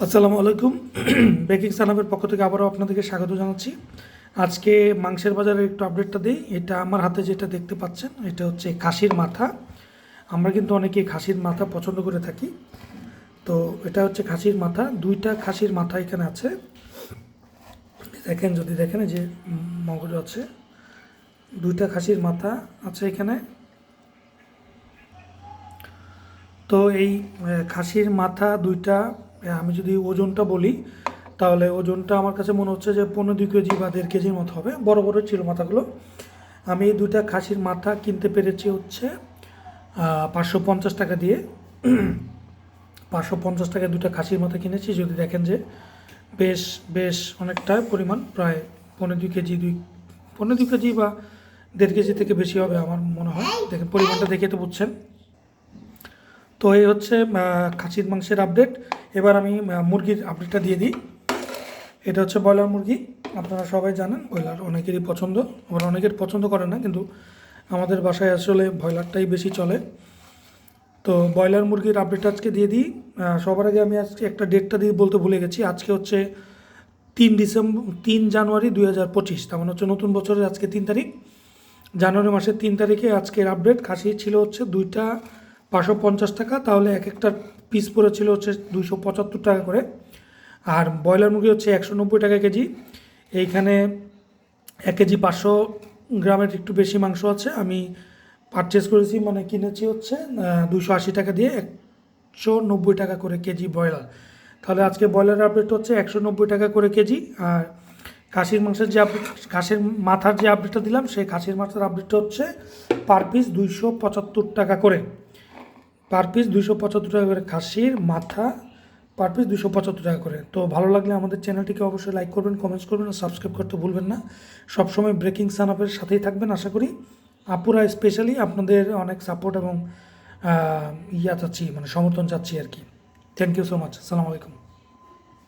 আসসালামু আলাইকুম। বেকিং সানামের পক্ষ থেকে আবারও আপনাদেরকে স্বাগত জানাচ্ছি। আজকে মাংসের বাজারের একটু আপডেটটা দিই। এটা আমার হাতে যেটা দেখতে পাচ্ছেন, এটা হচ্ছে খাসির মাথা। আমরা কিন্তু অনেকেই খাসির মাথা পছন্দ করে থাকি। তো এটা হচ্ছে খাসির মাথা, দুইটা খাসির মাথা এখানে আছে। দেখেন, যদি দেখেন এই যে মগজ আছে, দুইটা খাসির মাথা আছে এখানে। তো এই খাসির মাথা দুইটা, আমি যদি ওজনটা বলি তাহলে ওজনটা আমার কাছে মনে হচ্ছে যে 15-2 কেজি বা 1.5 কেজির মতো হবে। বড় বড় ছিল মাথাগুলো। আমি এই দুইটা খাসির মাথা কিনতে পেরেছি হচ্ছে 550 টাকা দিয়ে। 550 টাকায় দুটা খাসির মাথা কিনেছি। যদি দেখেন যে বেশ বেশ অনেকটা পরিমাণ, প্রায় 15-2 কেজি, 15-2 কেজি বা 1.5 কেজি থেকে বেশি হবে আমার মনে হয়। দেখেন পরিমাণটা দেখে তো বুঝছেন। তো এই হচ্ছে খাসির মাংসের আপডেট। এবার আমি মুরগির আপডেটটা দিয়ে দিই। এটা হচ্ছে ব্রয়লার মুরগি। আপনারা সবাই জানেন ব্রয়লার অনেকেরই পছন্দ, আবার অনেকের পছন্দ করে না, কিন্তু আমাদের বাসায় আসলে ব্রয়লারটাই বেশি চলে। তো ব্রয়লার মুরগির আপডেট আজকে দিয়ে দিই। সবার আগে আমি আজকে একটা ডেটটা দিয়ে বলতে ভুলে গেছি। আজকে হচ্ছে 3 জানুয়ারি 2025, তার মানে হচ্ছে নতুন বছরের আজকে 3 তারিখ। জানুয়ারি মাসের 3 তারিখে আজকের আপডেট। খাসি ছিল হচ্ছে দুইটা 550 টাকা, তাহলে এক একটা পিস পড়েছিল হচ্ছে 275 টাকা করে। আর ব্রয়লার মুরগি হচ্ছে 190 টাকা কেজি। এইখানে 1 কেজি 500 গ্রামের একটু বেশি মাংস আছে। আমি পারচেস করেছি, মানে কিনেছি হচ্ছে 280 টাকা দিয়ে, 190 টাকা করে কেজি ব্রয়লার। তাহলে আজকে ব্রয়লারের আপডেট হচ্ছে 190 টাকা করে কেজি। আর খাসির মাংসের যে আপডেট, খাসির মাথার যে আপডেটটা দিলাম, সেই খাসির মাথার আপডেটটা হচ্ছে পার পিস 275 টাকা করে। পার পিস 275 টাকা করে খাসির মাথা, পার পিস 275 টাকা করে। তো ভালো লাগলে আমাদের চ্যানেলটিকে অবশ্যই লাইক করবেন, কমেন্টস করবেন আর সাবস্ক্রাইব করতে ভুলবেন না। সবসময় ব্রেকিং সানাপের সাথেই থাকবেন আশা করি। আপুরা স্পেশালি আপনাদের অনেক সাপোর্ট এবং চাচ্ছি, মানে সমর্থন চাচ্ছি আর কি। Thank you so much. আসসালামু আলাইকুম।